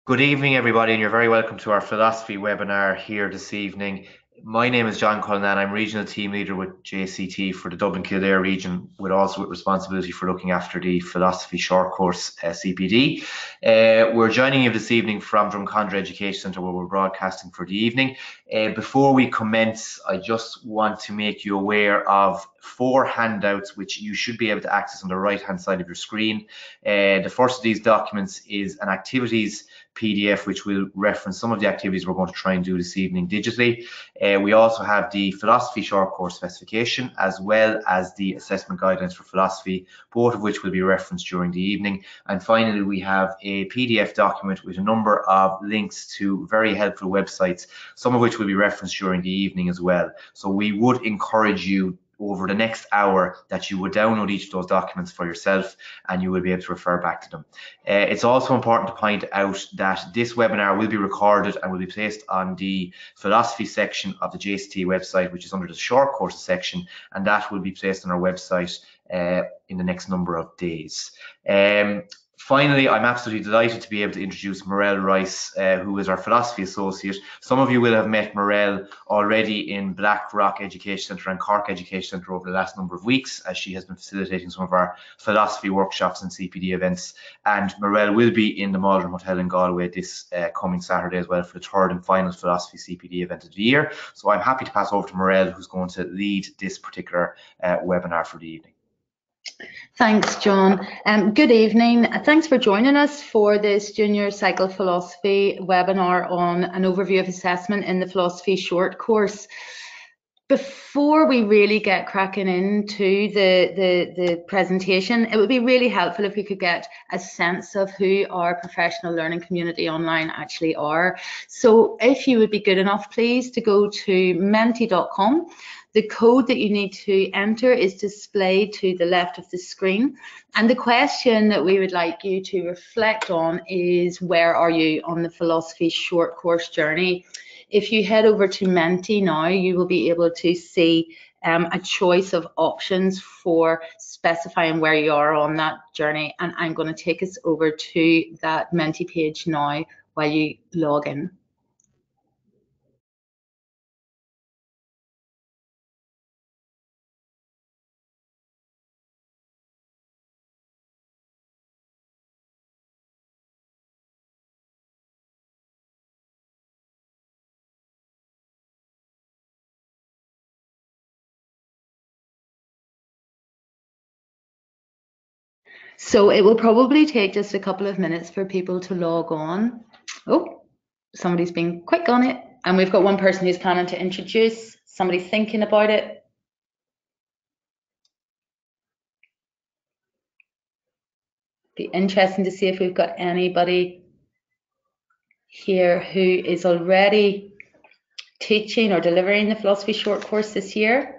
Good evening, everybody, and you're very welcome to our philosophy webinar here this evening. My name is John Cullinan. I'm Regional Team Leader with JCT for the Dublin Kildare region, with responsibility for looking after the Philosophy Short Course CPD. We're joining you this evening from Drumcondra Education Centre, where we're broadcasting for the evening. Before we commence, I just want to make you aware of 4 handouts which you should be able to access on the right-hand side of your screen. The first of these documents is an activities PDF, which will reference some of the activities we're going to try and do this evening digitally. We also have the philosophy short course specification, as well as the assessment guidelines for philosophy, both of which will be referenced during the evening. And finally, we have a PDF document with a number of links to very helpful websites, some of which will be referenced during the evening as well. So we would encourage you over the next hour that you would download each of those documents for yourself, and you will be able to refer back to them. It's also important to point out that this webinar will be recorded and will be placed on the philosophy section of the JCT website, which is under the short courses section, and that will be placed on our website in the next number of days. Finally, I'm absolutely delighted to be able to introduce Morel Rice, who is our philosophy associate. Some of you will have met Morel already in Blackrock Education Centre and Cork Education Centre over the last number of weeks, as she has been facilitating some of our philosophy workshops and CPD events. And Morel will be in the Maldron Hotel in Galway this coming Saturday as well for the 3rd and final philosophy CPD event of the year. So I'm happy to pass over to Morel, who's going to lead this particular webinar for the evening. Thanks, John. Good evening. Thanks for joining us for this Junior Cycle Philosophy webinar on an overview of assessment in the Philosophy Short Course. Before we really get cracking into the presentation, it would be really helpful if we could get a sense of who our professional learning community online actually are. So if you would be good enough, please, to go to menti.com. The code that you need to enter is displayed to the left of the screen. And the question that we would like you to reflect on is, where are you on the philosophy short course journey? If you head over to Menti now, you will be able to see a choice of options for specifying where you are on that journey. And I'm going to take us over to that Menti page now while you log in. So it will probably take just a couple of minutes for people to log on. Oh, somebody's been quick on it. And we've got one person who's planning to introduce, somebody thinking about it. Be interesting to see if we've got anybody here who is already teaching or delivering the philosophy short course this year.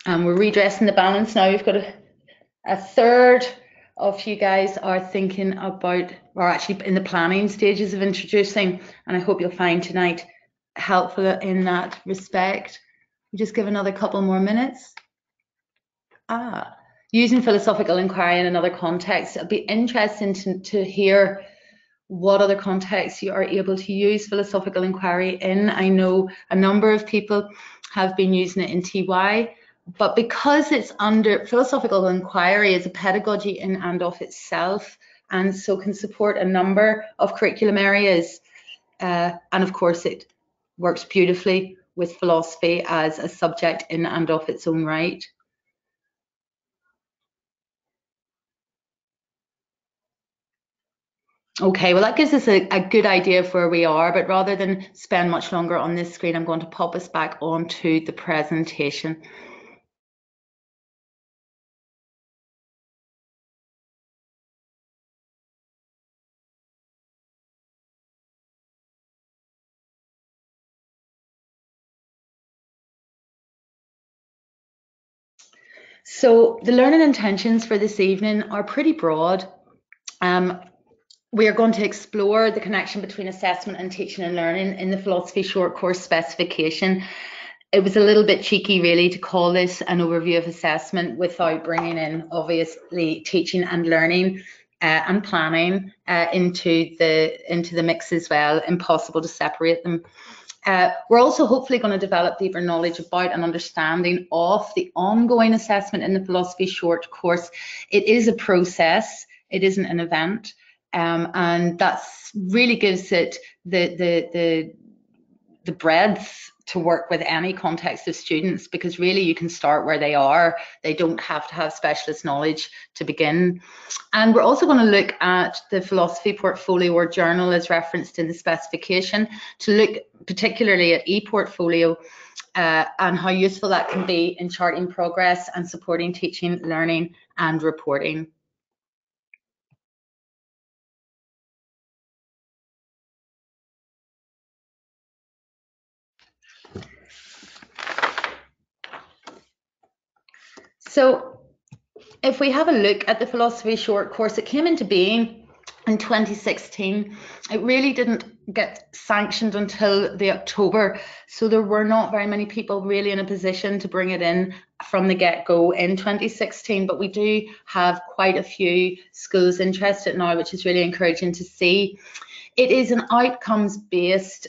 And we're redressing the balance now. We've got a third of you guys are thinking about, or actually in the planning stages of introducing, and I hope you'll find tonight helpful in that respect. We'll just give another couple more minutes. Using philosophical inquiry in another context. It'll be interesting to hear what other contexts you are able to use philosophical inquiry in. I know a number of people have been using it in TY, but because it's under philosophical inquiry is a pedagogy in and of itself, and so can support a number of curriculum areas. And of course, it works beautifully with philosophy as a subject in and of its own right. Okay, well, that gives us a good idea of where we are, but rather than spend much longer on this screen, I'm going to pop us back onto the presentation. So the learning intentions for this evening are pretty broad. We are going to explore the connection between assessment and teaching and learning in the philosophy short course specification. It was a little bit cheeky, really, to call this an overview of assessment without bringing in, obviously, teaching and learning and planning into the mix as well. Impossible to separate them. We're also hopefully going to develop deeper knowledge about and understanding of the ongoing assessment in the philosophy short course. It is a process. It isn't an event. And that's really gives it the breadth to work with any context of students, because really you can start where they are. They don't have to have specialist knowledge to begin. And we're also going to look at the philosophy portfolio or journal as referenced in the specification, to look particularly at e-portfolio and how useful that can be in charting progress and supporting teaching, learning and reporting. So if we have a look at the philosophy short course, it came into being in 2016. It really didn't get sanctioned until the October, so there were not very many people really in a position to bring it in from the get-go in 2016, but we do have quite a few schools interested now, which is really encouraging to see. It is an outcomes-based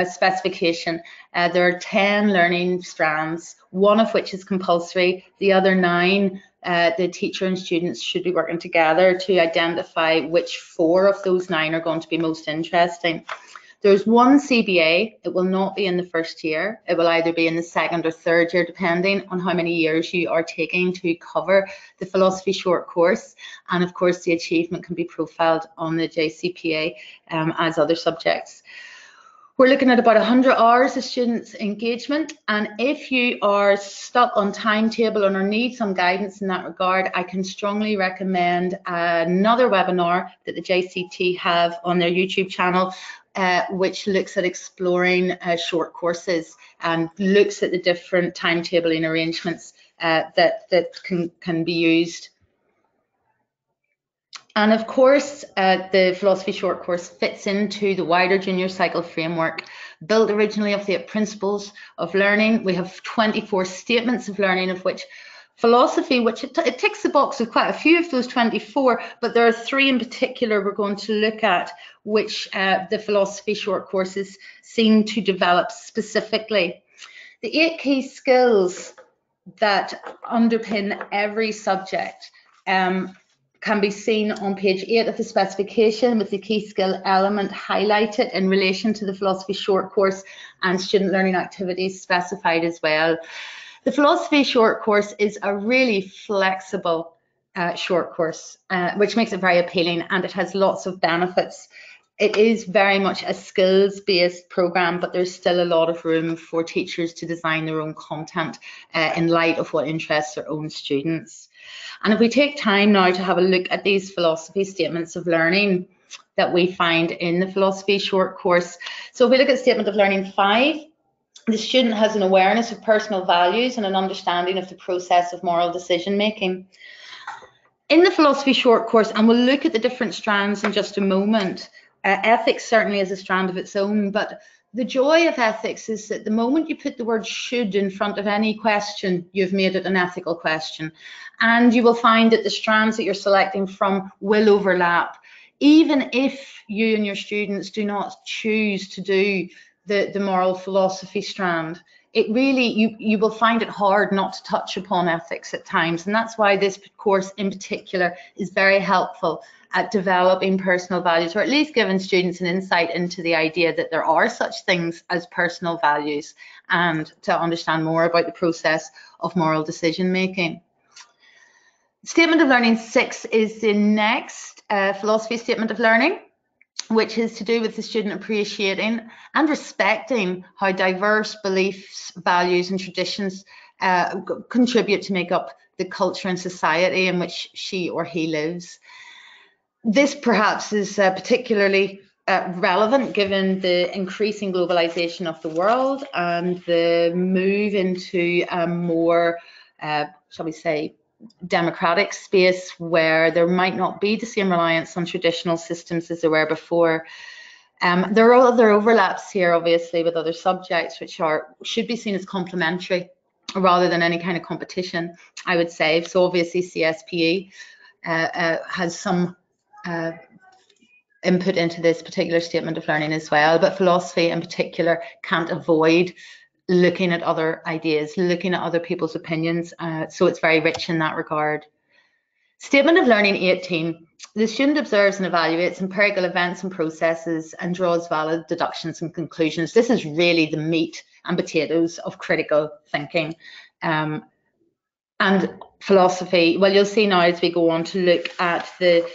specification. There are 10 learning strands, one of which is compulsory. The other 9, the teacher and students should be working together to identify which 4 of those 9 are going to be most interesting. There's one CBA. It will not be in the first year. It will either be in the second or third year, depending on how many years you are taking to cover the philosophy short course. And of course, the achievement can be profiled on the JCPA as other subjects. We're looking at about 100 hours of students' engagement, and if you are stuck on timetable or need some guidance in that regard, I can strongly recommend another webinar that the JCT have on their YouTube channel, which looks at exploring short courses and looks at the different timetabling arrangements that can be used. And of course, the philosophy short course fits into the wider junior cycle framework, built originally of the principles of learning. We have 24 statements of learning, of which philosophy, which it ticks the box of quite a few of those 24, but there are 3 in particular we're going to look at, which the philosophy short courses seem to develop specifically. The 8 key skills that underpin every subject can be seen on page 8 of the specification, with the key skill element highlighted in relation to the philosophy short course and student learning activities specified as well. The philosophy short course is a really flexible short course, which makes it very appealing, and it has lots of benefits. It is very much a skills-based program, but there's still a lot of room for teachers to design their own content in light of what interests their own students. And if we take time now to have a look at these philosophy statements of learning that we find in the philosophy short course. So if we look at statement of learning 5, the student has an awareness of personal values and an understanding of the process of moral decision making. In the philosophy short course, and we'll look at the different strands in just a moment, ethics certainly is a strand of its own, but the joy of ethics is that the moment you put the word should in front of any question, you've made it an ethical question. And you will find that the strands that you're selecting from will overlap. Even if you and your students do not choose to do the moral philosophy strand, it really, you will find it hard not to touch upon ethics at times. And that's why this course in particular is very helpful at developing personal values, or at least giving students an insight into the idea that there are such things as personal values, and to understand more about the process of moral decision making. Statement of learning 6 is the next philosophy statement of learning, which is to do with the student appreciating and respecting how diverse beliefs, values and traditions contribute to make up the culture and society in which she or he lives. This perhaps is particularly relevant given the increasing globalization of the world and the move into a more, shall we say, democratic space where there might not be the same reliance on traditional systems as there were before. There are other overlaps here, obviously, with other subjects, which should be seen as complementary rather than any kind of competition, I would say. So obviously CSPE has some input into this particular statement of learning as well, but philosophy in particular can't avoid looking at other ideas, looking at other people's opinions. So it's very rich in that regard. Statement of Learning 18. The student observes and evaluates empirical events and processes and draws valid deductions and conclusions. This is really the meat and potatoes of critical thinking. And philosophy, well, you'll see now as we go on to look at the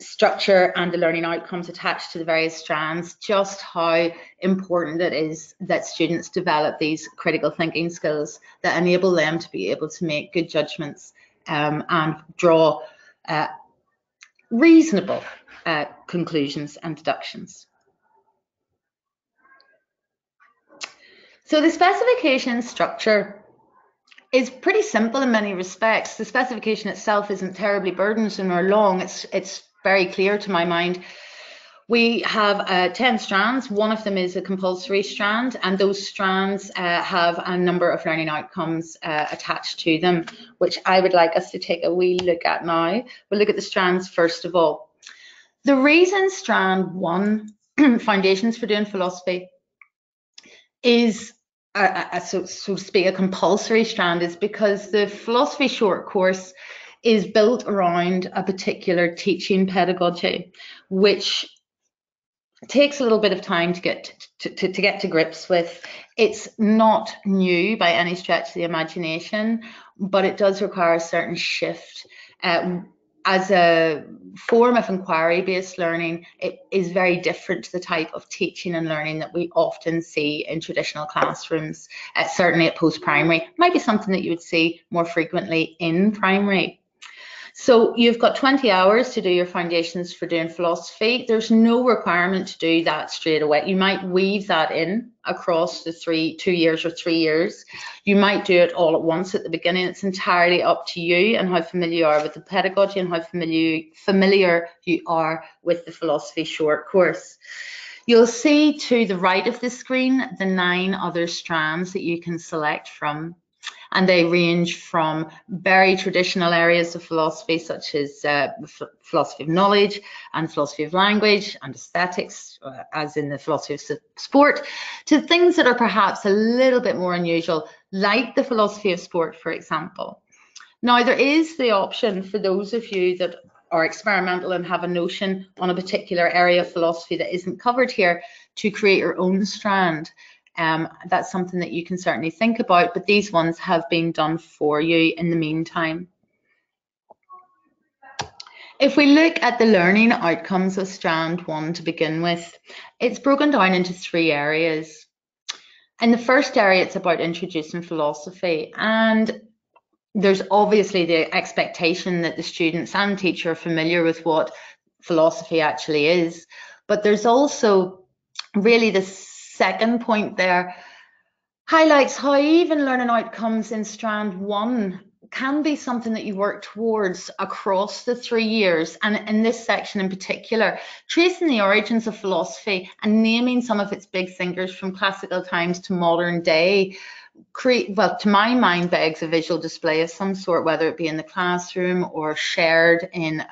structure and the learning outcomes attached to the various strands, just how important it is that students develop these critical thinking skills that enable them to be able to make good judgments and draw reasonable conclusions and deductions. So the specification structure is pretty simple in many respects. The specification itself isn't terribly burdensome or long. It's very clear to my mind. We have 10 strands. One of them is a compulsory strand, and those strands have a number of learning outcomes attached to them, which I would like us to take a wee look at now. We'll look at the strands first of all. The reason strand 1, Foundations for Doing Philosophy, is so to speak a compulsory strand is because the philosophy short course is built around a particular teaching pedagogy, which takes a little bit of time to get to grips with. It's not new by any stretch of the imagination, but it does require a certain shift. As a form of inquiry-based learning, it is very different to the type of teaching and learning that we often see in traditional classrooms, certainly at post-primary. Might be something that you would see more frequently in primary. So you've got 20 hours to do your Foundations for Doing Philosophy. There's no requirement to do that straight away. You might weave that in across the 2 years or 3 years. You might do it all at once at the beginning. It's entirely up to you and how familiar you are with the pedagogy and how familiar you are with the philosophy short course. You'll see to the right of the screen the 9 other strands that you can select from. And they range from very traditional areas of philosophy, such as philosophy of knowledge and philosophy of language and aesthetics, as in the philosophy of sport, to things that are perhaps a little bit more unusual, like the philosophy of sport, for example. Now, there is the option for those of you that are experimental and have a notion on a particular area of philosophy that isn't covered here to create your own strand. That's something that you can certainly think about, but these ones have been done for you in the meantime. If we look at the learning outcomes of strand 1 to begin with, it's broken down into 3 areas. In the first area, it's about introducing philosophy, and there's obviously the expectation that the students and teacher are familiar with what philosophy actually is, but there's also really the second point there highlights how even learning outcomes in strand 1 can be something that you work towards across the 3 years. And in this section in particular, tracing the origins of philosophy and naming some of its big thinkers from classical times to modern day, well, to my mind, begs a visual display of some sort, whether it be in the classroom or shared in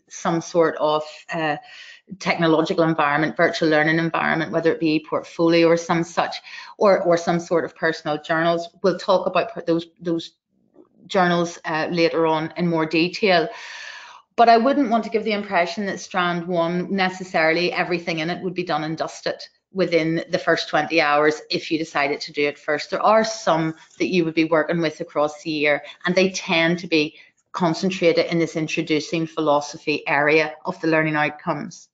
some sort of technological environment, virtual learning environment, whether it be portfolio or some such, or some sort of personal journals. We'll talk about those journals later on in more detail. But I wouldn't want to give the impression that strand 1, necessarily everything in it would be done and dusted within the first 20 hours if you decided to do it first. There are some that you would be working with across the year, and they tend to be concentrated in this introducing philosophy area of the learning outcomes.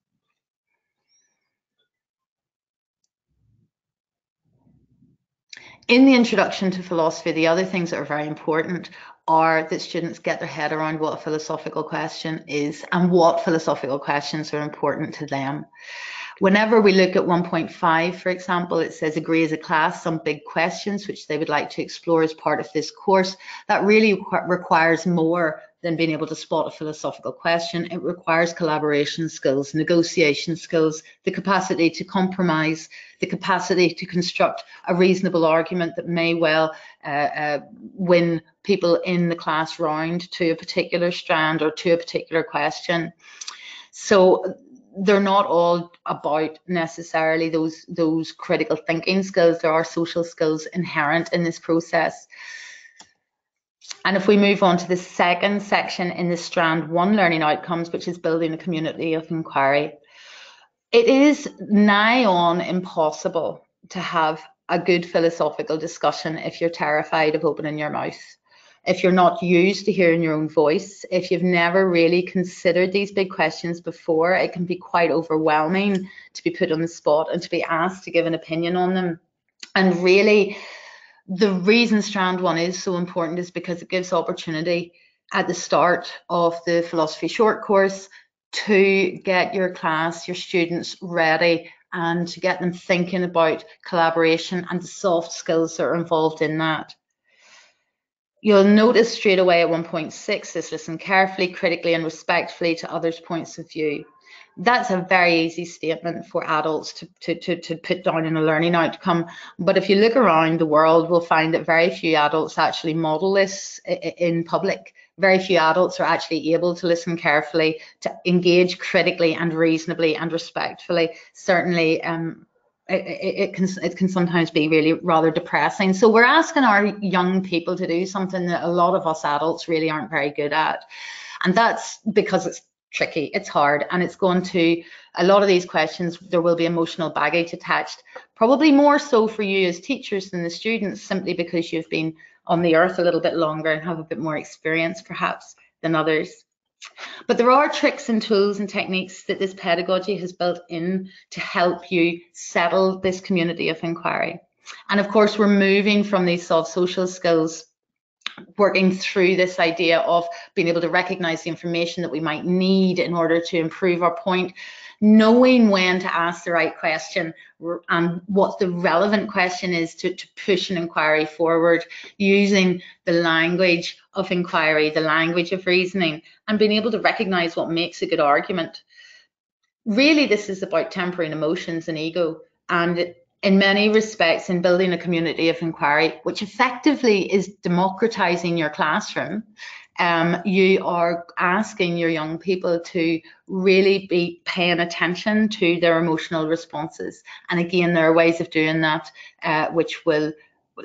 In the introduction to philosophy, the other things that are very important are that students get their head around what a philosophical question is and what philosophical questions are important to them. Whenever we look at 1.5, for example, it says agree as a class, some big questions which they would like to explore as part of this course. That really requires more than being able to spot a philosophical question. It requires collaboration skills, negotiation skills, the capacity to compromise, the capacity to construct a reasonable argument that may well win people in the class round to a particular strand or to a particular question. So they're not all about necessarily those critical thinking skills. There are social skills inherent in this process. And if we move on to the second section in the strand 1 learning outcomes, which is building a community of inquiry, it is nigh on impossible to have a good philosophical discussion if you're terrified of opening your mouth. If you're not used to hearing your own voice, if you've never really considered these big questions before, it can be quite overwhelming to be put on the spot and to be asked to give an opinion on them. And really, the reason strand 1 is so important is because it gives opportunity at the start of the philosophy short course to get your class, your students ready and to get them thinking about collaboration and the soft skills that are involved in that. You'll notice straight away at 1.6 is listen carefully, critically and respectfully to others' points of view. That's a very easy statement for adults to put down in a learning outcome. But if you look around the world, we'll find that very few adults actually model this in public. Very few adults are actually able to listen carefully, to engage critically and reasonably and respectfully. Certainly, it can sometimes be really rather depressing. So we're asking our young people to do something that a lot of us adults really aren't very good at. And that's because it's tricky, it's hard, and it's going to, a lot of these questions, there will be emotional baggage attached, probably more so for you as teachers than the students, simply because you've been on the earth a little bit longer and have a bit more experience perhaps than others. But there are tricks and tools and techniques that this pedagogy has built in to help you settle this community of inquiry. And of course, we're moving from these soft social skills, working through this idea of being able to recognize the information that we might need in order to improve our point, knowing when to ask the right question and what the relevant question is to push an inquiry forward, using the language of inquiry, the language of reasoning, and being able to recognize what makes a good argument. Really, this is about tempering emotions and ego, and in many respects, in building a community of inquiry, which effectively is democratizing your classroom, you are asking your young people to really be paying attention to their emotional responses. And again, there are ways of doing that which will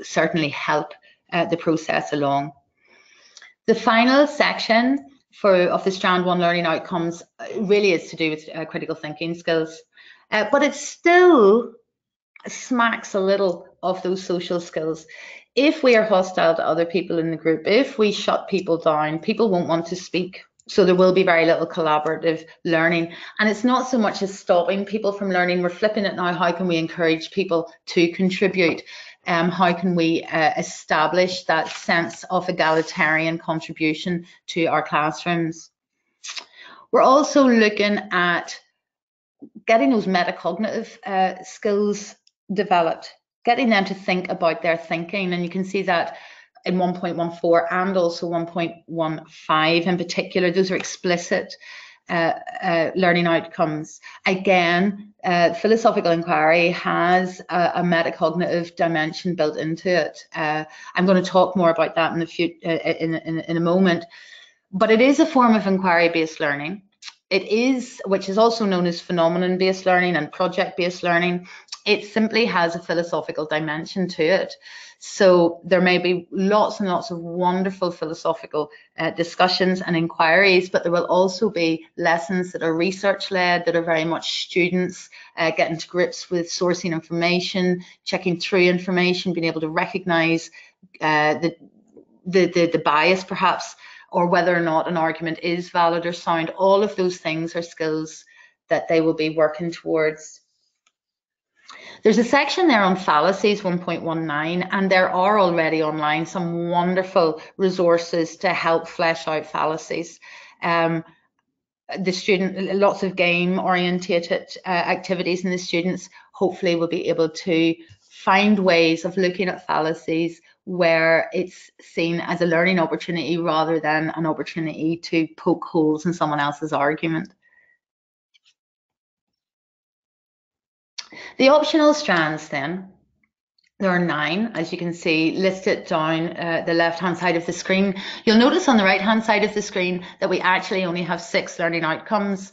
certainly help the process along. The final section of the strand 1 learning outcomes really is to do with critical thinking skills, but it still smacks a little of those social skills. If we are hostile to other people in the group, if we shut people down, people won't want to speak. So there will be very little collaborative learning. And it's not so much as stopping people from learning, we're flipping it now. How can we encourage people to contribute? How can we establish that sense of egalitarian contribution to our classrooms? We're also looking at getting those metacognitive skills developed, getting them to think about their thinking. And you can see that in 1.14 and also 1.15 in particular. Those are explicit learning outcomes. Again, philosophical inquiry has a metacognitive dimension built into it. I'm going to talk more about that in the future, in a moment. But it is a form of inquiry-based learning. It is, which is also known as phenomenon-based learning and project-based learning. It simply has a philosophical dimension to it. So there may be lots and lots of wonderful philosophical discussions and inquiries, but there will also be lessons that are research-led, that are very much students getting to grips with sourcing information, checking through information, being able to recognize the bias perhaps, or whether or not an argument is valid or sound. All of those things are skills that they will be working towards. There's a section there on fallacies, 1.19, and there are already online some wonderful resources to help flesh out fallacies. the student, lots of game orientated activities, and the students hopefully will be able to find ways of looking at fallacies where it's seen as a learning opportunity rather than an opportunity to poke holes in someone else's argument. The optional strands then, there are 9, as you can see, listed down the left-hand side of the screen. You'll notice on the right-hand side of the screen that we actually only have 6 learning outcomes.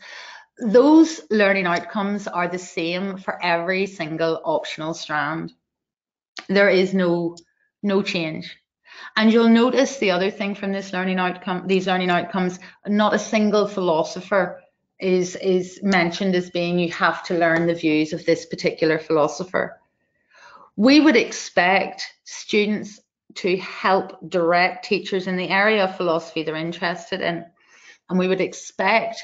Those learning outcomes are the same for every single optional strand. There is no change. And you'll notice the other thing from these learning outcomes, not a single philosopher is mentioned as being you have to learn the views of this particular philosopher. We would expect students to help direct teachers in the area of philosophy they're interested in. And we would expect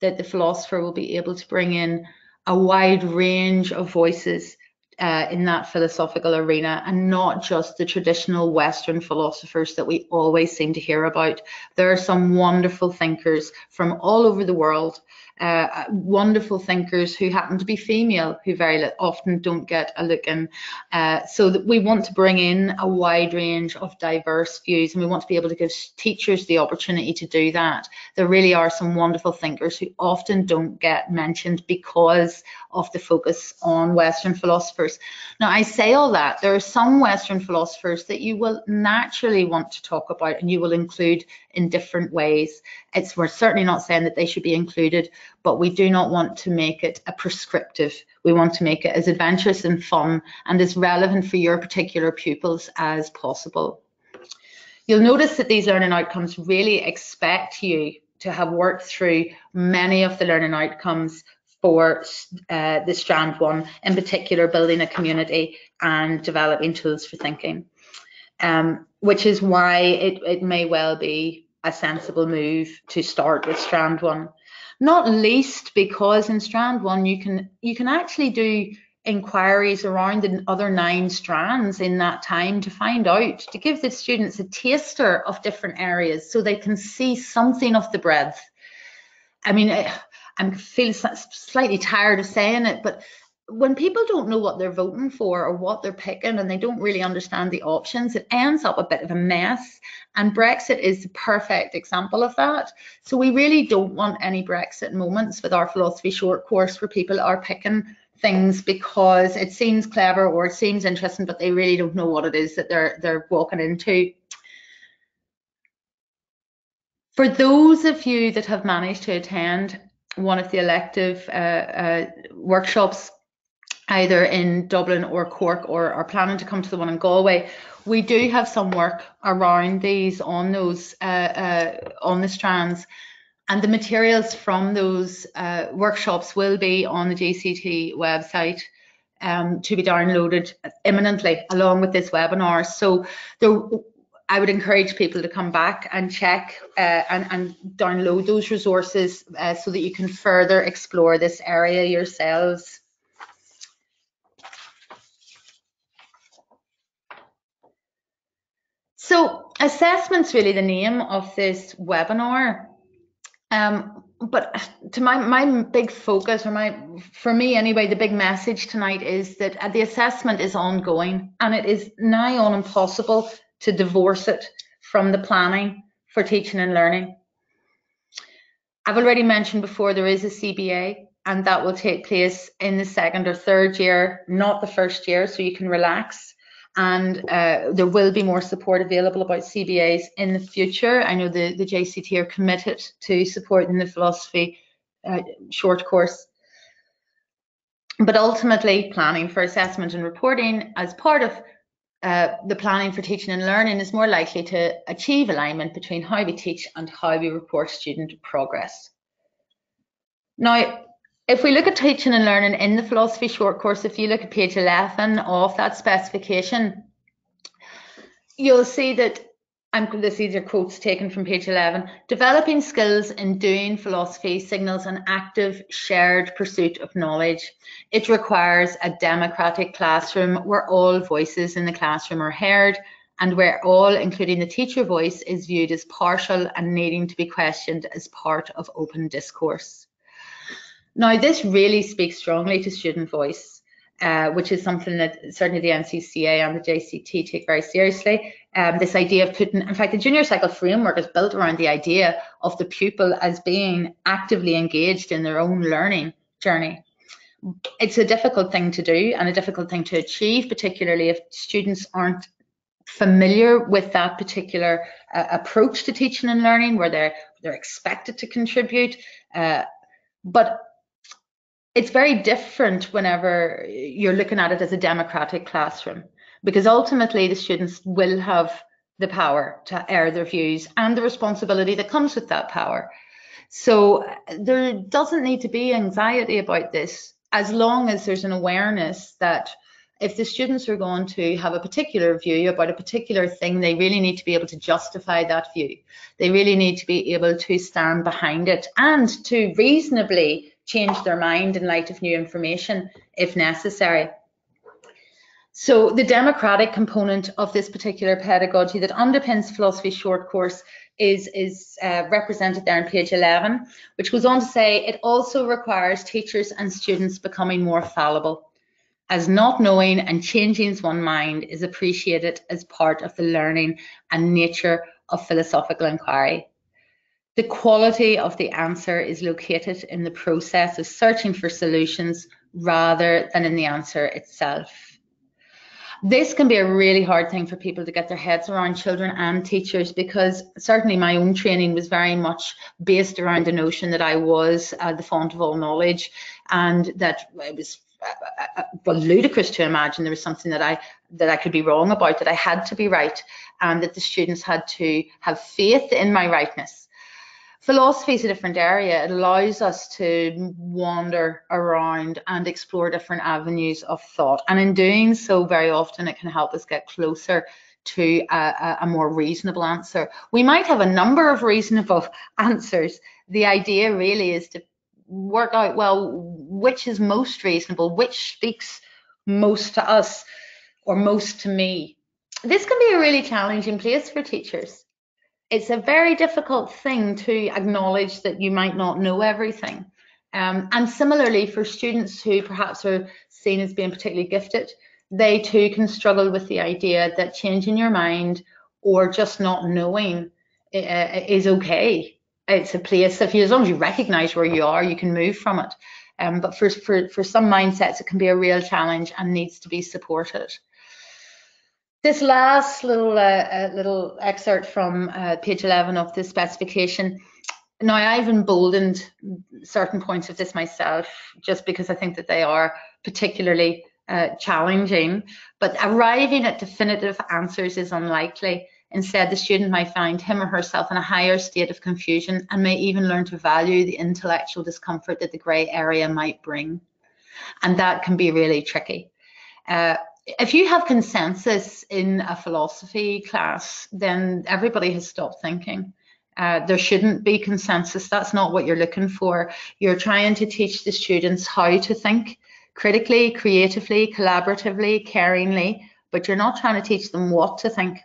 that the philosopher will be able to bring in a wide range of voices in that philosophical arena, and not just the traditional Western philosophers that we always seem to hear about. There are some wonderful thinkers from all over the world, wonderful thinkers who happen to be female, who very often don't get a look in. So that we want to bring in a wide range of diverse views, and we want to be able to give teachers the opportunity to do that. There really are some wonderful thinkers who often don't get mentioned because of the focus on Western philosophers. Now, I say all that, there are some Western philosophers that you will naturally want to talk about and you will include in different ways. We're certainly not saying that they should be included, but we do not want to make it a prescriptive. We want to make it as adventurous and fun and as relevant for your particular pupils as possible. You'll notice that these learning outcomes really expect you to have worked through many of the learning outcomes for the strand 1, in particular building a community and developing tools for thinking, which is why it may well be a sensible move to start with strand 1. Not least because in strand 1 you can actually do inquiries around the other 9 strands in that time to find out, to give the students a taster of different areas so they can see something of the breadth. I mean, I feel slightly tired of saying it, but when people don't know what they're voting for or what they're picking and they don't really understand the options, it ends up a bit of a mess. And Brexit is the perfect example of that. So we really don't want any Brexit moments with our philosophy short course where people are picking things because it seems clever or it seems interesting, but they really don't know what it is that they're walking into. For those of you that have managed to attend one of the elective workshops, either in Dublin or Cork, or are planning to come to the one in Galway, we do have some work around these on those on the strands, and the materials from those workshops will be on the JCT website to be downloaded imminently along with this webinar. So I would encourage people to come back and check and download those resources so that you can further explore this area yourselves. So assessment's really the name of this webinar. But to my big focus, or for me anyway, the big message tonight is that the assessment is ongoing, and it is nigh on impossible to divorce it from the planning for teaching and learning. I've already mentioned before there is a CBA, and that will take place in the 2nd or 3rd year, not the 1st year, so you can relax. And there will be more support available about CBAs in the future. I know the JCT are committed to supporting the philosophy short course. But ultimately, planning for assessment and reporting as part of the planning for teaching and learning is more likely to achieve alignment between how we teach and how we report student progress. Now, if we look at teaching and learning in the philosophy short course, if you look at page 11 of that specification, you'll see that, these are quotes taken from page 11, developing skills in doing philosophy signals an active shared pursuit of knowledge. It requires a democratic classroom where all voices in the classroom are heard and where all, including the teacher voice, is viewed as partial and needing to be questioned as part of open discourse. Now, this really speaks strongly to student voice, which is something that certainly the NCCA and the JCT take very seriously. This idea of putting, in fact, the junior cycle framework is built around the idea of the pupil as being actively engaged in their own learning journey. It's a difficult thing to do and a difficult thing to achieve, particularly if students aren't familiar with that particular approach to teaching and learning, where they're expected to contribute. But it's very different whenever you're looking at it as a democratic classroom, because ultimately the students will have the power to air their views and the responsibility that comes with that power. So there doesn't need to be anxiety about this, as long as there's an awareness that if the students are going to have a particular view about a particular thing, they really need to be able to justify that view. They really need to be able to stand behind it and to reasonably change their mind in light of new information if necessary. So the democratic component of this particular pedagogy that underpins philosophy short course is represented there on page 11, which goes on to say it also requires teachers and students becoming more fallible, as not knowing and changing one's mind is appreciated as part of the learning and nature of philosophical inquiry. The quality of the answer is located in the process of searching for solutions rather than in the answer itself. This can be a really hard thing for people to get their heads around, children and teachers, because certainly my own training was very much based around the notion that I was the font of all knowledge, and that it was well, ludicrous to imagine there was something that I could be wrong about, that I had to be right, and that the students had to have faith in my rightness. Philosophy is a different area. It allows us to wander around and explore different avenues of thought. And in doing so, very often it can help us get closer to a more reasonable answer. We might have a number of reasonable answers. The idea really is to work out, well, which is most reasonable, which speaks most to us or most to me. This can be a really challenging place for teachers. It's a very difficult thing to acknowledge that you might not know everything. And similarly for students who perhaps are seen as being particularly gifted, they too can struggle with the idea that changing your mind or just not knowing is okay. It's a place, as long as you recognize where you are, you can move from it. But for some mindsets, it can be a real challenge and needs to be supported. This last little excerpt from page 11 of the specification. Now, I've emboldened certain points of this myself, just because I think that they are particularly challenging, but arriving at definitive answers is unlikely. Instead, the student might find him or herself in a higher state of confusion and may even learn to value the intellectual discomfort that the grey area might bring. And that can be really tricky. If you have consensus in a philosophy class, then everybody has stopped thinking. There shouldn't be consensus. That's not what you're looking for. You're trying to teach the students how to think critically, creatively, collaboratively, caringly, but you're not trying to teach them what to think.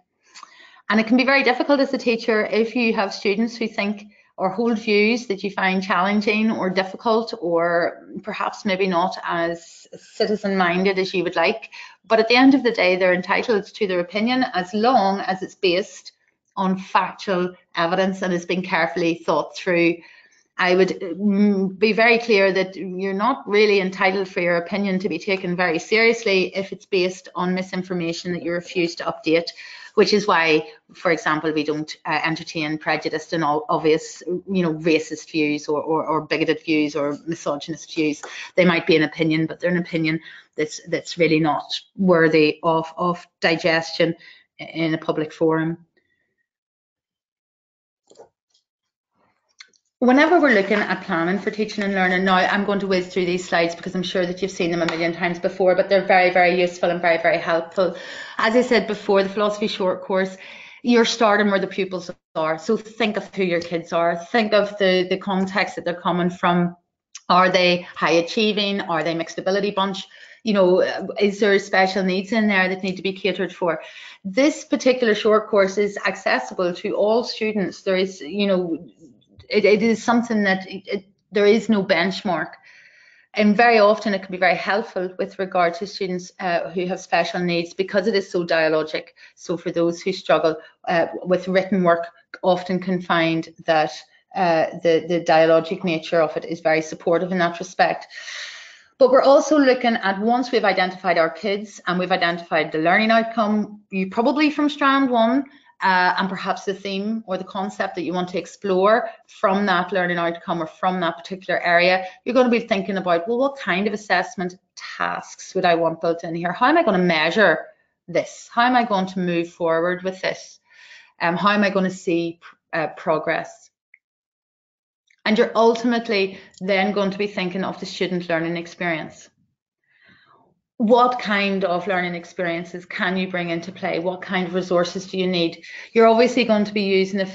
And it can be very difficult as a teacher if you have students who think or hold views that you find challenging or difficult, or perhaps maybe not as citizen-minded as you would like. But at the end of the day, they're entitled to their opinion as long as it's based on factual evidence and has been carefully thought through. I would be very clear that you're not really entitled for your opinion to be taken very seriously if it's based on misinformation that you refuse to update, which is why, for example, we don't entertain prejudiced and obvious, racist views or bigoted views or misogynist views. They might be an opinion, but they're an opinion that's really not worthy of digestion in a public forum. Whenever we're looking at planning for teaching and learning, now I'm going to whiz through these slides because I'm sure that you've seen them a million times before, but they're very, very useful and very, very helpful. As I said before, the philosophy short course, you're starting where the pupils are. So think of who your kids are. Think of the context that they're coming from. Are they high achieving? Are they mixed ability bunch? is there special needs in there that need to be catered for? This particular short course is accessible to all students. There is, it is something that there is no benchmark. And very often it can be very helpful with regard to students who have special needs because it is so dialogic. So for those who struggle with written work, often can find that the dialogic nature of it is very supportive in that respect. But we're also looking at, once we've identified our kids and we've identified the learning outcome, you probably from strand one, and perhaps the theme or the concept that you want to explore from that learning outcome or from that particular area, you're going to be thinking about, well, what kind of assessment tasks would I want built in here? How am I going to measure this? How am I going to move forward with this? How am I going to see progress? And you're ultimately then going to be thinking of the student learning experience. What kind of learning experiences can you bring into play? What kind of resources do you need? You're obviously going to be using a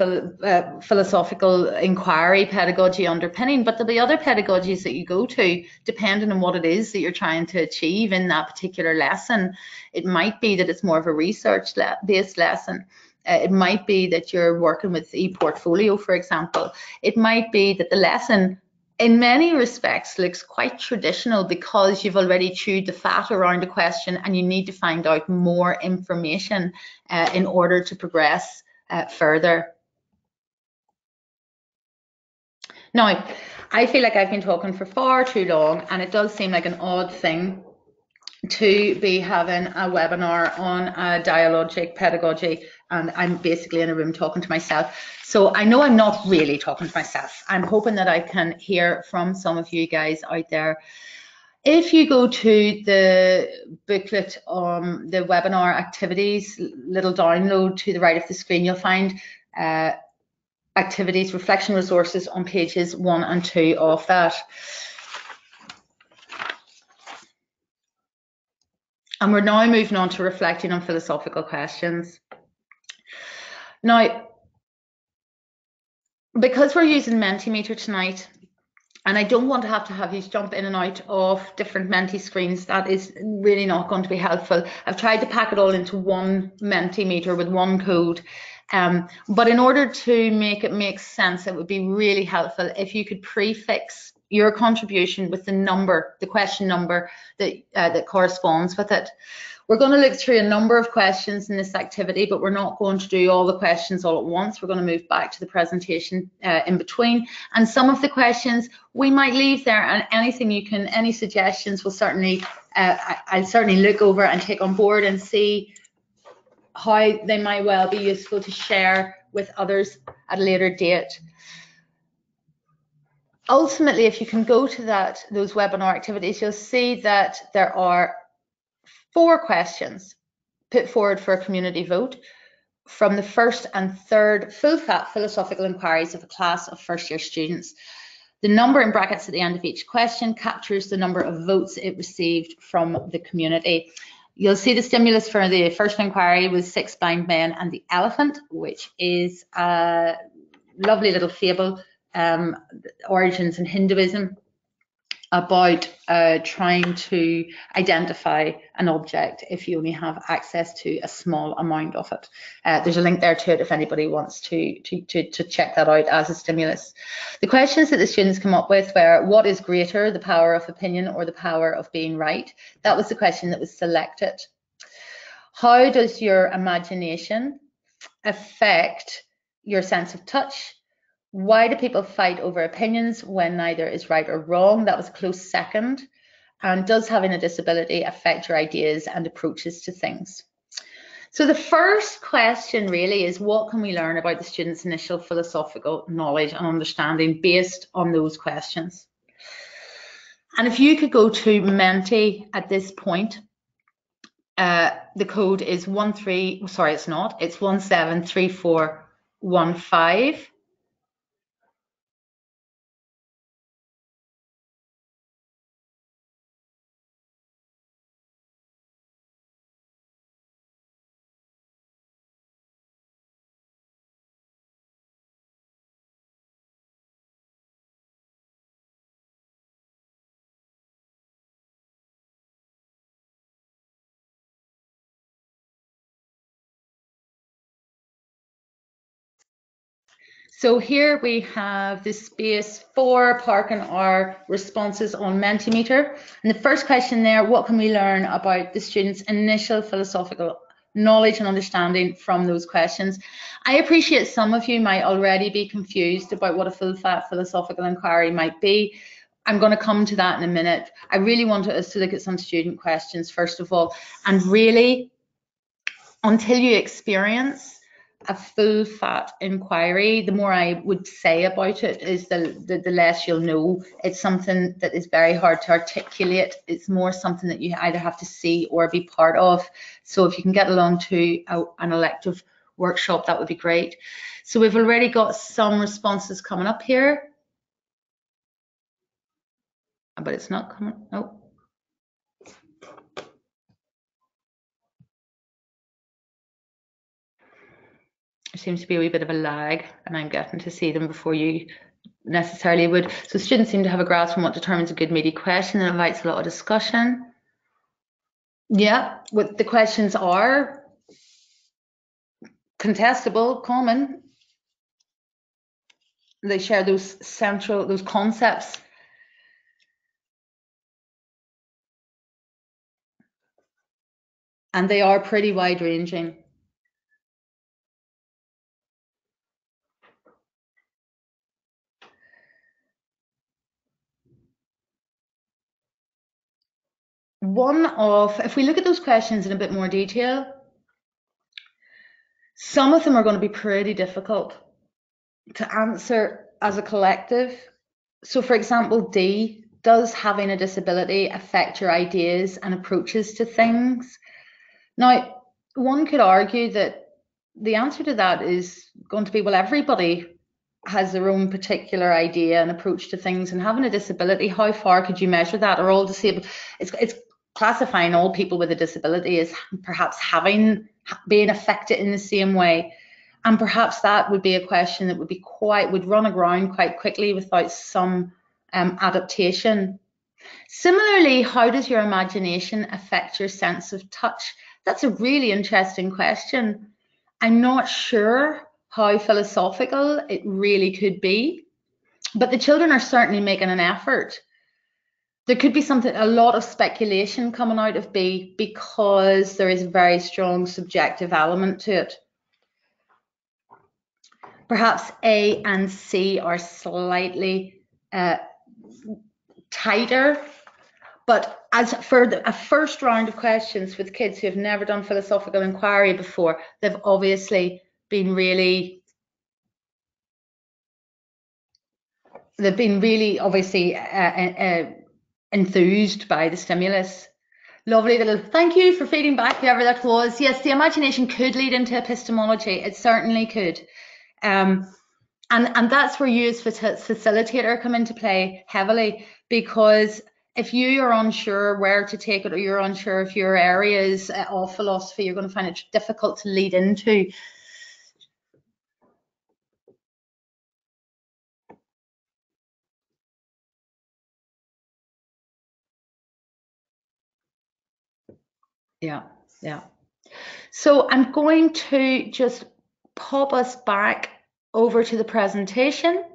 philosophical inquiry pedagogy underpinning, but there'll be other pedagogies that you go to depending on what it is that you're trying to achieve in that particular lesson. It might be that it's more of a research-based lesson. It might be that you're working with e-portfolio, for example. It might be that the lesson in many respects looks quite traditional because you've already chewed the fat around a question and you need to find out more information in order to progress further. Now, I feel like I've been talking for far too long, and it does seem like an odd thing to be having a webinar on a dialogic pedagogy, and I'm basically in a room talking to myself. So I know I'm not really talking to myself. I'm hoping that I can hear from some of you guys out there. If you go to the booklet on the webinar activities, little download to the right of the screen, you'll find activities, reflection resources on pages 1 and 2 of that. And we're now moving on to reflecting on philosophical questions. Now, because we're using Mentimeter tonight, and I don't want to have you jump in and out of different Menti screens, that is really not going to be helpful. I've tried to pack it all into one Mentimeter with one code. But in order to make it make sense, it would be really helpful if you could prefix your contribution with the number, the question number that corresponds with it. We're going to look through a number of questions in this activity, but we're not going to do all the questions all at once. We're going to move back to the presentation in between. And some of the questions we might leave there, and any suggestions will certainly, I'll certainly look over and take on board and see how they might well be useful to share with others at a later date. Ultimately, if you can go to those webinar activities, you'll see that there are 4 questions put forward for a community vote from the first and third full-fat philosophical inquiries of a class of first-year students. The number in brackets at the end of each question captures the number of votes it received from the community. You'll see the stimulus for the first inquiry was 6 Blind Men and the Elephant, which is a lovely little fable, origins in Hinduism, about trying to identify an object if you only have access to a small amount of it. There's a link there to it if anybody wants to check that out as a stimulus. The questions that the students come up with were, what is greater, the power of opinion or the power of being right? That was the question that was selected. How does your imagination affect your sense of touch? Why do people fight over opinions when neither is right or wrong? That was a close second. And does having a disability affect your ideas and approaches to things? So the first question really is, what can we learn about the students' initial philosophical knowledge and understanding based on those questions? And if you could go to Menti at this point, the code is 173415. So here we have the space for parking our responses on Mentimeter. And the first question there, what can we learn about the students' initial philosophical knowledge and understanding from those questions? I appreciate some of you might already be confused about what a full-fat philosophical inquiry might be. I'm going to come to that in a minute. I really wanted us to look at some student questions first of all, and really, until you experience a full fat inquiry, the more I would say about it is the less you'll know. It's something that is very hard to articulate. It's more something that you either have to see or be part of. So if you can get along to an elective workshop, that would be great. So we've already got some responses coming up here, but it's not coming. Oh. There seems to be a wee bit of a lag, and I'm getting to see them before you necessarily would. So students seem to have a grasp on what determines a good meaty question and invites a lot of discussion. Yeah, what the questions are contestable, common. They share those concepts. And they are pretty wide ranging. If we look at those questions in a bit more detail, some of them are going to be pretty difficult to answer as a collective. So for example, D, does having a disability affect your ideas and approaches to things? Now, one could argue that the answer to that is going to be, well, everybody has their own particular idea and approach to things, and having a disability, how far could you measure that? Are all disabled? It's classifying all people with a disability as perhaps being affected in the same way. And perhaps that would be a question that would run aground quite quickly without some adaptation. Similarly, how does your imagination affect your sense of touch? That's a really interesting question. I'm not sure how philosophical it really could be, but the children are certainly making an effort. There could be a lot of speculation coming out of B because there is a very strong subjective element to it. Perhaps A and C are slightly tighter, but as for a first round of questions with kids who have never done philosophical inquiry before, they've obviously been really enthused by the stimulus. Lovely little, thank you for feeding back, whoever that was. Yes, the imagination could lead into epistemology. It certainly could. And that's where you as facilitator come into play heavily, because if you are unsure where to take it, or you're unsure if your areas of philosophy, you're going to find it difficult to lead into. Yeah. So I'm going to just pop us back over to the presentation.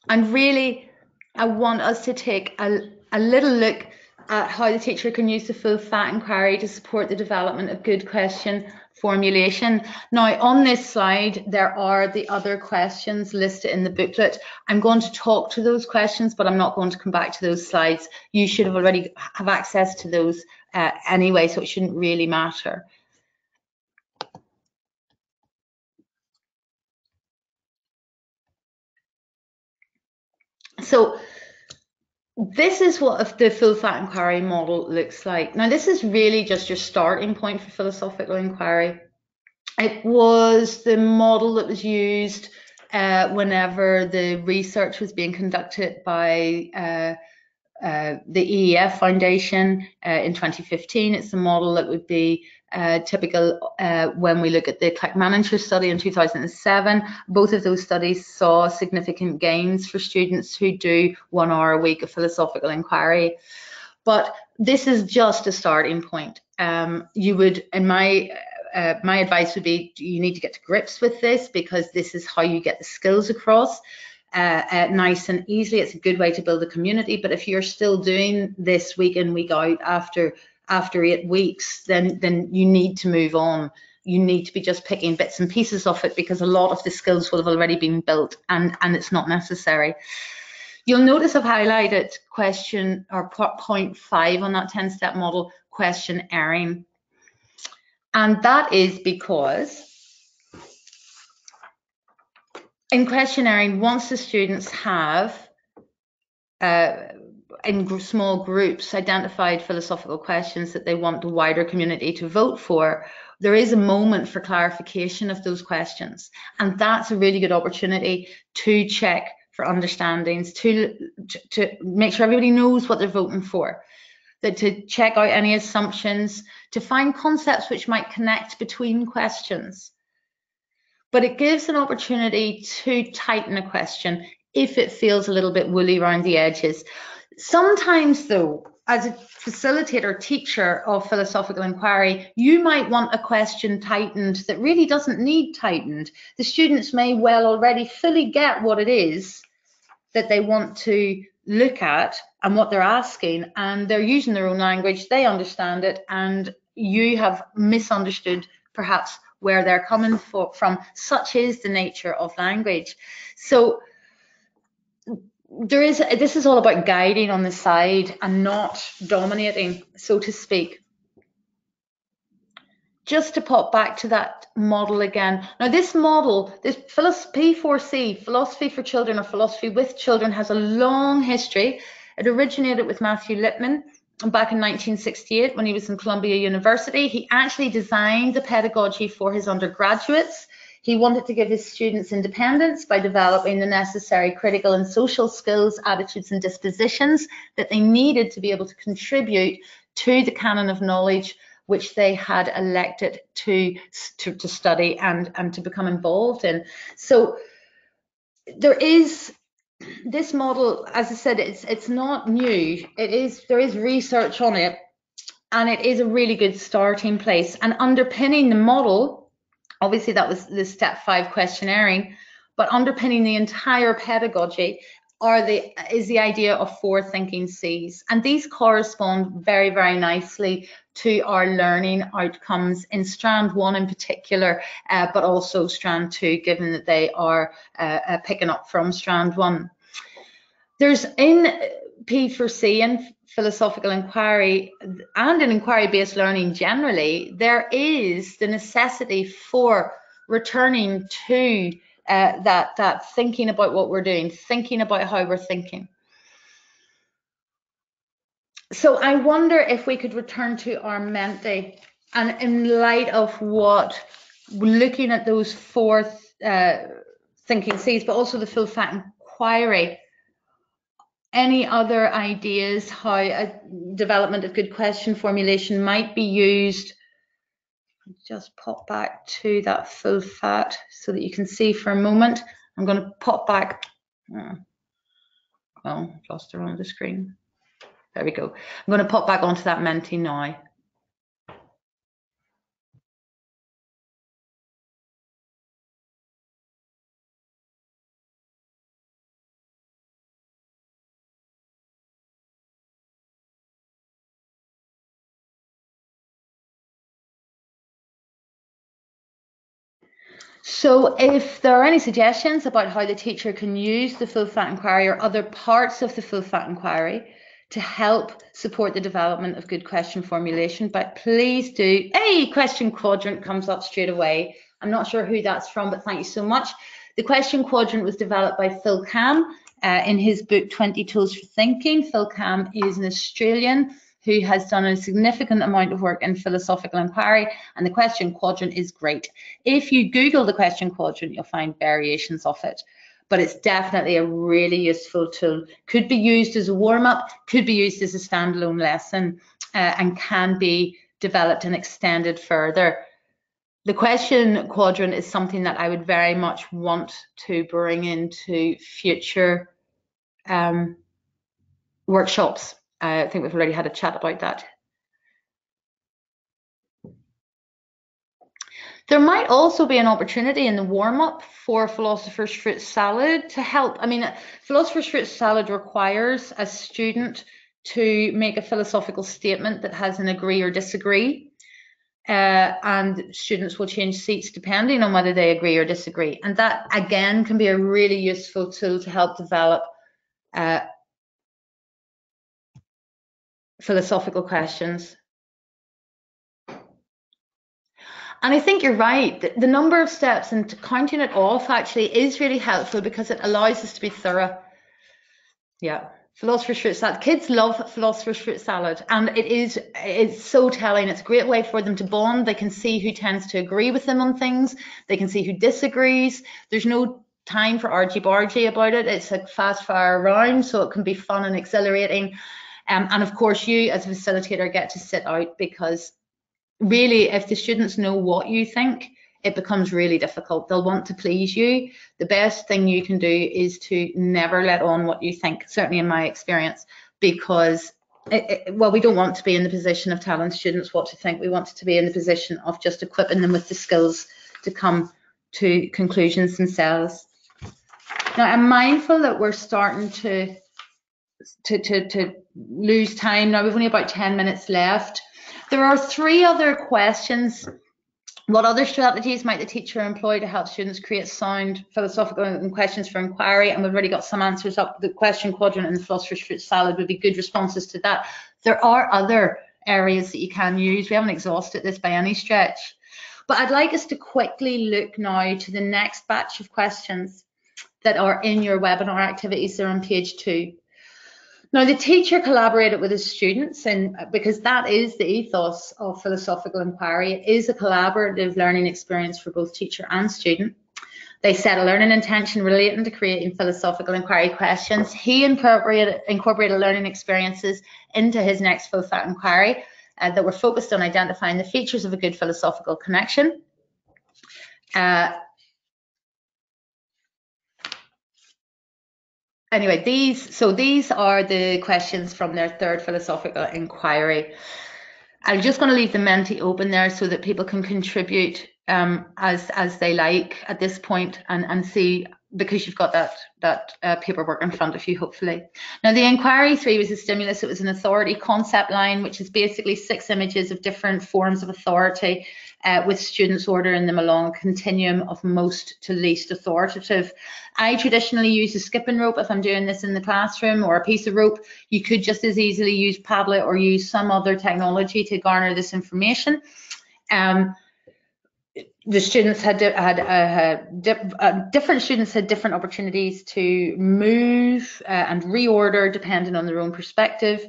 And really, I want us to take a little look at how the teacher can use the full fat inquiry to support the development of good question formulation. Now, on this slide, there are the other questions listed in the booklet. I'm going to talk to those questions, but I'm not going to come back to those slides. You should have already have access to those anyway, so it shouldn't really matter. So this is what the full fat inquiry model looks like. Now, this is really just your starting point for philosophical inquiry. It was the model that was used whenever the research was being conducted by the EEF Foundation in 2015. It's the model that would be typical when we look at the Kleckmanager study in 2007. Both of those studies saw significant gains for students who do 1 hour a week of philosophical inquiry. But this is just a starting point. You would, in my advice would be, you need to get to grips with this, because this is how you get the skills across nice and easily. It's a good way to build a community. But if you're still doing this week in, week out after 8 weeks, then you need to move on. You need to be just picking bits and pieces of it, because a lot of the skills will have already been built, and it's not necessary. You'll notice I've highlighted question or point 5 on that 10-step model, questionnaire. And that is because in questionnaire, once the students have in small groups identified philosophical questions that they want the wider community to vote for, there is a moment for clarification of those questions. And that's a really good opportunity to check for understandings, to make sure everybody knows what they're voting for, that to check out any assumptions, to find concepts which might connect between questions. But it gives an opportunity to tighten a question if it feels a little bit woolly around the edges. Sometimes though, as a facilitator, teacher of philosophical inquiry, you might want a question tightened that really doesn't need tightened. The students may well already fully get what it is that they want to look at and what they're asking, and they're using their own language, they understand it, and you have misunderstood perhaps where they're coming from. Such is the nature of language. So this is all about guiding on the side and not dominating, so to speak. Just to pop back to that model again. Now this model, this P4C, philosophy for children or philosophy with children, has a long history. It originated with Matthew Lipman back in 1968 when he was in Columbia University. He actually designed the pedagogy for his undergraduates. He wanted to give his students independence by developing the necessary critical and social skills, attitudes, and dispositions that they needed to be able to contribute to the canon of knowledge which they had elected to study and to become involved in. So there is this model, as I said, it's not new. There is research on it, and it is a really good starting place. And underpinning the model, obviously that was the step 5 questionnaire, but underpinning the entire pedagogy is the idea of 4 thinking C's. And these correspond very, very nicely to our learning outcomes in strand 1 in particular, but also strand 2, given that they are picking up from strand 1. There's in P4C and philosophical inquiry and in inquiry-based learning generally, there is the necessity for returning to that thinking about what we're doing, thinking about how we're thinking. So I wonder if we could return to our Menti, and in light of what, looking at those 4 thinking C's, but also the full fact inquiry, any other ideas how a development of good question formulation might be used? Just pop back to that full fat so that you can see for a moment. I'm going to pop back. Well, lost her on the screen. There we go. I'm going to pop back onto that Menti now. So if there are any suggestions about how the teacher can use the full fat inquiry or other parts of the full fat inquiry to help support the development of good question formulation, but please do. Hey, question quadrant comes up straight away. I'm not sure who that's from, but thank you so much. The question quadrant was developed by Phil Cam in his book 20 Tools for Thinking. Phil Cam is an Australian who has done a significant amount of work in philosophical inquiry, and the question quadrant is great. If you Google the question quadrant, you'll find variations of it, but it's definitely a really useful tool. Could be used as a warm-up, could be used as a standalone lesson, and can be developed and extended further. The question quadrant is something that I would very much want to bring into future workshops. I think we've already had a chat about that. There might also be an opportunity in the warm-up for philosopher's fruit salad to help. I mean, philosopher's fruit salad requires a student to make a philosophical statement that has an agree or disagree. And students will change seats depending on whether they agree or disagree. And that, again, can be a really useful tool to help develop philosophical questions. And I think you're right. The number of steps and counting it off actually is really helpful because it allows us to be thorough. Yeah, philosopher's fruit salad. Kids love philosopher's fruit salad, and it's so telling. It's a great way for them to bond. They can see who tends to agree with them on things. They can see who disagrees. There's no time for argy-bargy about it. It's a fast-fire round, so it can be fun and exhilarating. And of course, you as a facilitator get to sit out, because really, if the students know what you think, it becomes really difficult. They'll want to please you. The best thing you can do is to never let on what you think, certainly in my experience, because, well, we don't want to be in the position of telling students what to think. We want to be in the position of just equipping them with the skills to come to conclusions themselves. Now, I'm mindful that we're starting to lose time now. We've only about 10 minutes left. There are 3 other questions. What other strategies might the teacher employ to help students create sound philosophical questions for inquiry? And we've already got some answers up. The question quadrant and the philosopher's fruit salad would be good responses to that. There are other areas that you can use. We haven't exhausted this by any stretch. But I'd like us to quickly look now to the next batch of questions that are in your webinar activities. They're on page 2. Now, the teacher collaborated with his students, and because that is the ethos of philosophical inquiry, it is a collaborative learning experience for both teacher and student. They set a learning intention relating to creating philosophical inquiry questions. He incorporated learning experiences into his next philosophical inquiry that were focused on identifying the features of a good philosophical connection. Anyway, these are the questions from their 3rd philosophical inquiry. I'm just going to leave the Menti open there so that people can contribute as they like at this point, and see, because you've got that paperwork in front of you, hopefully. Now, the inquiry 3 was a stimulus. It was an authority concept line, which is basically 6 images of different forms of authority, with students ordering them along a continuum of most to least authoritative. I traditionally use a skipping rope if I'm doing this in the classroom, or a piece of rope. You could just as easily use Padlet or use some other technology to garner this information. The students different students had different opportunities to move and reorder depending on their own perspective.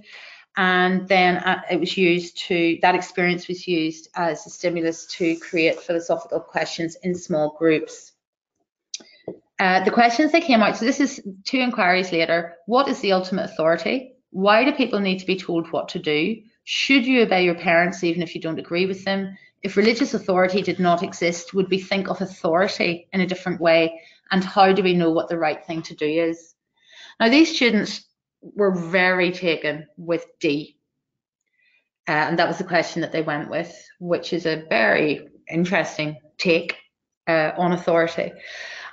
And then it was used that experience was used as a stimulus to create philosophical questions in small groups. The questions that came out, so this is 2 inquiries later. What is the ultimate authority? Why do people need to be told what to do? Should you obey your parents even if you don't agree with them? If religious authority did not exist, would we think of authority in a different way? And how do we know what the right thing to do is? Now, these students were very taken with D. And that was the question that they went with, which is a very interesting take on authority.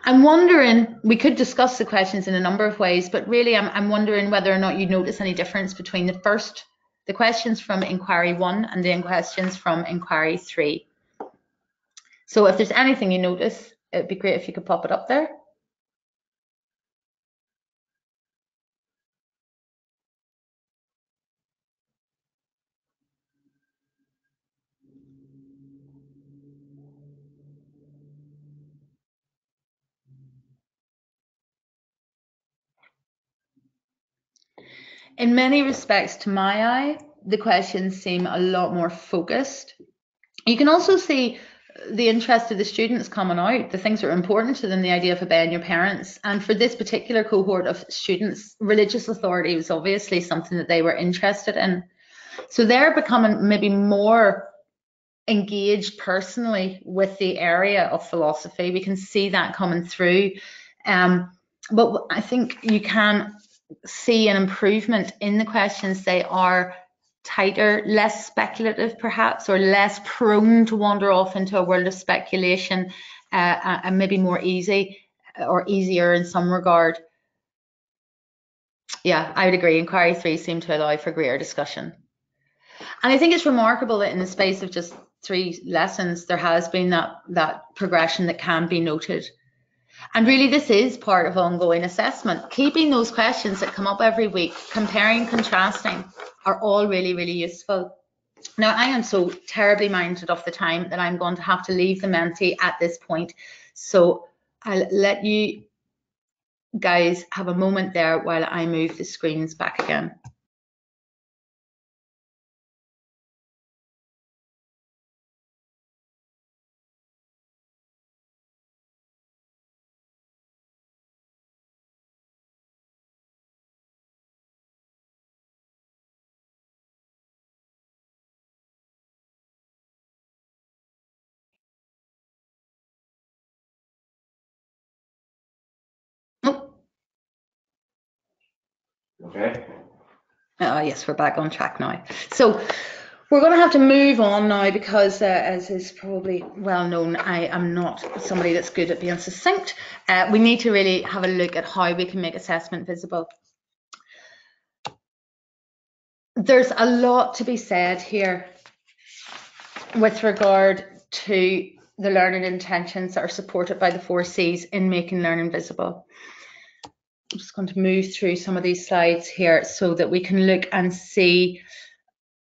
I'm wondering, we could discuss the questions in a number of ways, but really I'm wondering whether or not you notice any difference between the questions from inquiry 1 and the questions from inquiry 3. So if there's anything you notice, it'd be great if you could pop it up there. In many respects, to my eye, the questions seem a lot more focused. You can also see the interest of the students coming out, the things that are important to them, the idea of obeying your parents. And for this particular cohort of students, religious authority was obviously something that they were interested in. So they're becoming maybe more engaged personally with the area of philosophy. We can see that coming through. But I think you can see an improvement in the questions. They are tighter, less speculative perhaps, or less prone to wander off into a world of speculation, and maybe more easy or easier in some regard. Yeah, I would agree. Inquiry 3 seemed to allow for greater discussion. And I think it's remarkable that in the space of just 3 lessons, there has been that progression that can be noted. And really, this is part of ongoing assessment. Keeping those questions that come up every week, comparing, contrasting, are all really, really useful. Now, I am so terribly minded of the time that I'm going to have to leave the Menti at this point. So I'll let you guys have a moment there while I move the screens back again. Okay. Yes, we're back on track now. So we're going to have to move on now because, as is probably well known, I am not somebody that's good at being succinct. We need to really have a look at how we can make assessment visible. There's a lot to be said here with regard to the learning intentions that are supported by the 4 C's in making learning visible. I'm just going to move through some of these slides here so that we can look and see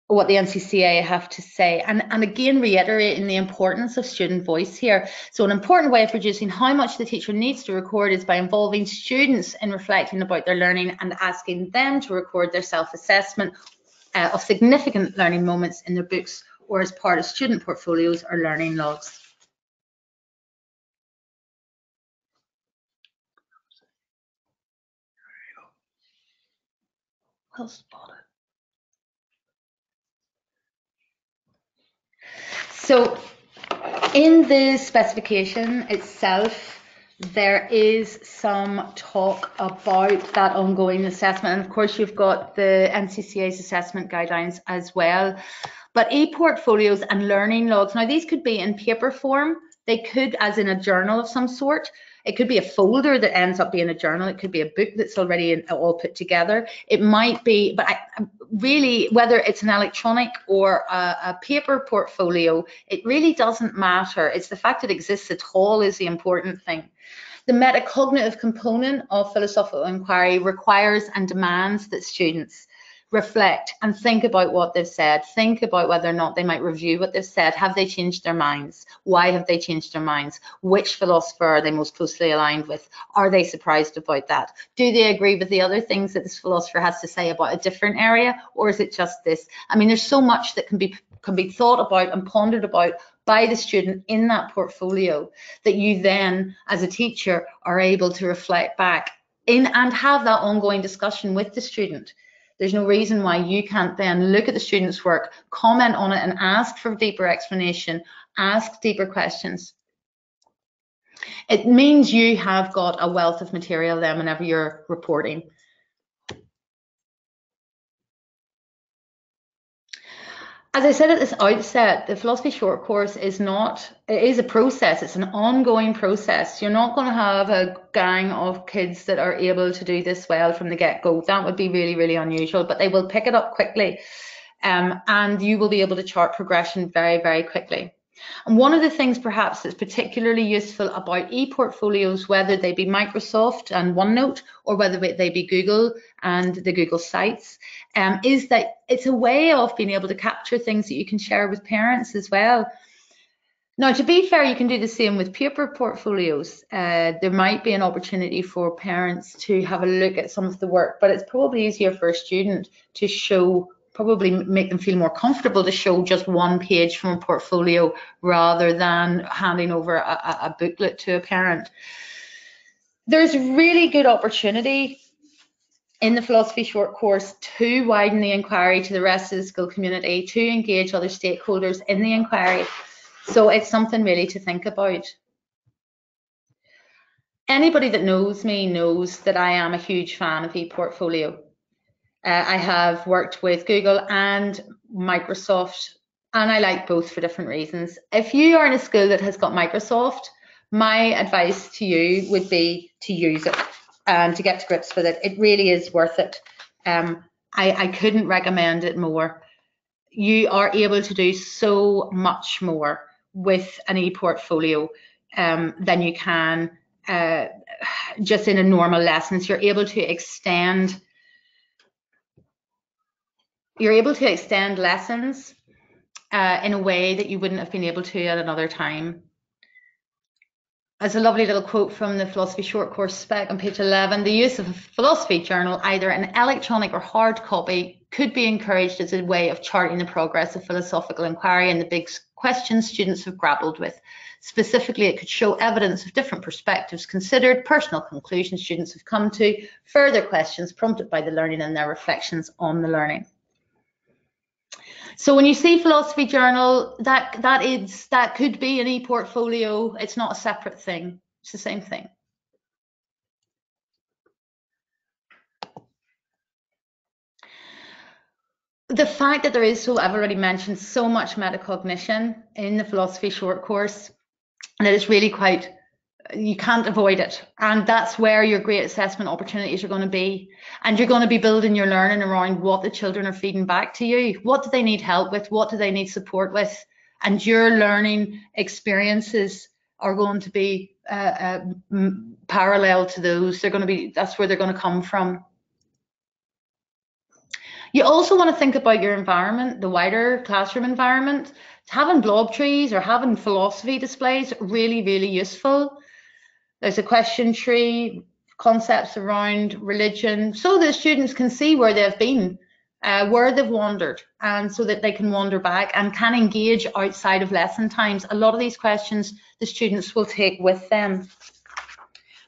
what the NCCA have to say, and again reiterating the importance of student voice here. So an important way of reducing how much the teacher needs to record is by involving students in reflecting about their learning and asking them to record their self-assessment of significant learning moments in their books or as part of student portfolios or learning logs. Well spotted. So in the specification itself, there is some talk about that ongoing assessment. And of course, you've got the NCCA's assessment guidelines as well. But e-portfolios and learning logs, now these could be in paper form. They could, as in a journal of some sort. It could be a folder that ends up being a journal. It could be a book that's already all put together. It might be, but really, whether it's an electronic or a paper portfolio, it really doesn't matter. It's the fact it exists at all is the important thing. The metacognitive component of philosophical inquiry requires and demands that students reflect and think about what they've said, think about whether or not they might review what they've said. Have they changed their minds? Why have they changed their minds? Which philosopher are they most closely aligned with? Are they surprised about that? Do they agree with the other things that this philosopher has to say about a different area, or is it just this? I mean, there's so much that can be thought about and pondered about by the student in that portfolio that you then, as a teacher, are able to reflect back in and have that ongoing discussion with the student. There's no reason why you can't then look at the student's work, comment on it, and ask for deeper explanation, ask deeper questions. It means you have got a wealth of material then whenever you're reporting. As I said at this outset, the philosophy short course it is a process. It's an ongoing process. You're not going to have a gang of kids that are able to do this well from the get-go. That would be really, really unusual, but they will pick it up quickly. And you will be able to chart progression very, very quickly. And one of the things perhaps that's particularly useful about e-portfolios, whether they be Microsoft and OneNote or whether they be Google and the Google Sites, is that it's a way of being able to capture things that you can share with parents as well. Now, to be fair, you can do the same with paper portfolios. There might be an opportunity for parents to have a look at some of the work, but it's probably easier for a student to show, probably make them feel more comfortable to show just one page from a portfolio rather than handing over a booklet to a parent. There's really good opportunity in the philosophy short course to widen the inquiry to the rest of the school community, to engage other stakeholders in the inquiry. So it's something really to think about. Anybody that knows me knows that I am a huge fan of ePortfolio. I have worked with Google and Microsoft, and I like both for different reasons. If you are in a school that has got Microsoft, my advice to you would be to use it and to get to grips with it. It really is worth it. I couldn't recommend it more. You are able to do so much more with an ePortfolio than you can just in a normal lessons. You're able to extend lessons in a way that you wouldn't have been able to at another time. There's a lovely little quote from the philosophy short course spec on page 11. The use of a philosophy journal, either an electronic or hard copy, could be encouraged as a way of charting the progress of philosophical inquiry and the big questions students have grappled with. Specifically, it could show evidence of different perspectives considered, personal conclusions students have come to, further questions prompted by the learning and their reflections on the learning. So when you see philosophy journal, that could be an ePortfolio. It's not a separate thing. It's the same thing. The fact that there is, so I've already mentioned, so much metacognition in the philosophy short course, that it's really quite, you can't avoid it. And that's where your great assessment opportunities are going to be. And you're going to be building your learning around what the children are feeding back to you. What do they need help with? What do they need support with? And your learning experiences are going to be parallel to those. They're going to be, that's where they're going to come from. You also want to think about your environment, the wider classroom environment. Having blob trees or having philosophy displays really, really useful. There's a question tree, concepts around religion, so the students can see where they've been, where they've wandered, and so that they can wander back and can engage outside of lesson times. A lot of these questions the students will take with them.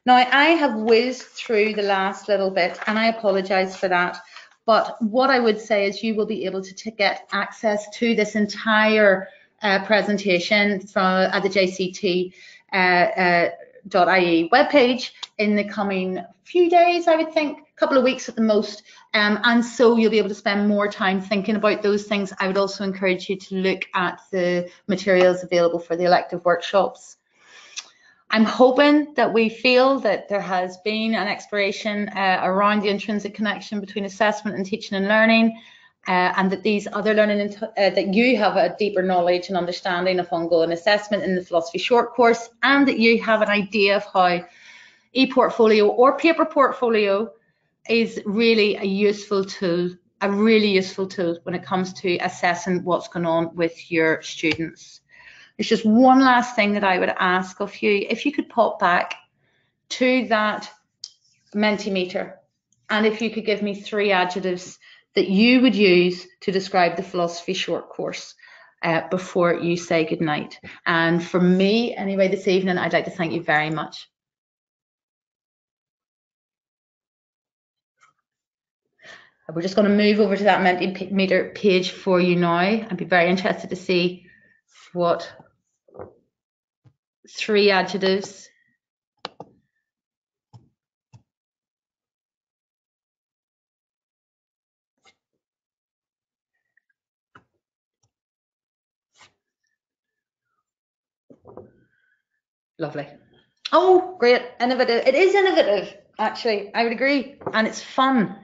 Now, I have whizzed through the last little bit, and I apologise for that. But what I would say is you will be able to get access to this entire presentation from at the JCT .ie webpage in the coming few days, I would think, a couple of weeks at the most. And so you'll be able to spend more time thinking about those things. I would also encourage you to look at the materials available for the elective workshops. I'm hoping that we feel that there has been an exploration around the intrinsic connection between assessment and teaching and learning, and that these other learning, that you have a deeper knowledge and understanding of ongoing assessment in the philosophy short course, and that you have an idea of how ePortfolio or paper portfolio is really a useful tool, a really useful tool when it comes to assessing what's going on with your students. There's just one last thing that I would ask of you. If you could pop back to that Mentimeter, and if you could give me 3 adjectives that you would use to describe the philosophy short course before you say goodnight. And for me, anyway, this evening, I'd like to thank you very much. We're just going to move over to that Mentimeter page for you now. I'd be very interested to see what 3 adjectives lovely. Oh, great, innovative. It is innovative, actually, I would agree, and it's fun.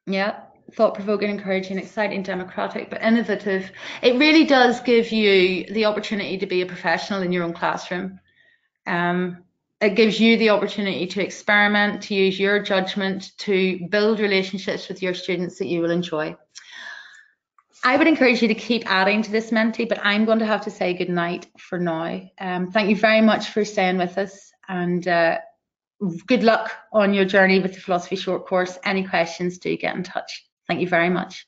Yeah, thought-provoking, encouraging, exciting, democratic, but innovative. It really does give you the opportunity to be a professional in your own classroom. It gives you the opportunity to experiment, to use your judgment, to build relationships with your students that you will enjoy. I would encourage you to keep adding to this Menti, but I'm going to have to say goodnight for now. Thank you very much for staying with us, and good luck on your journey with the philosophy short course. Any questions, do get in touch. Thank you very much.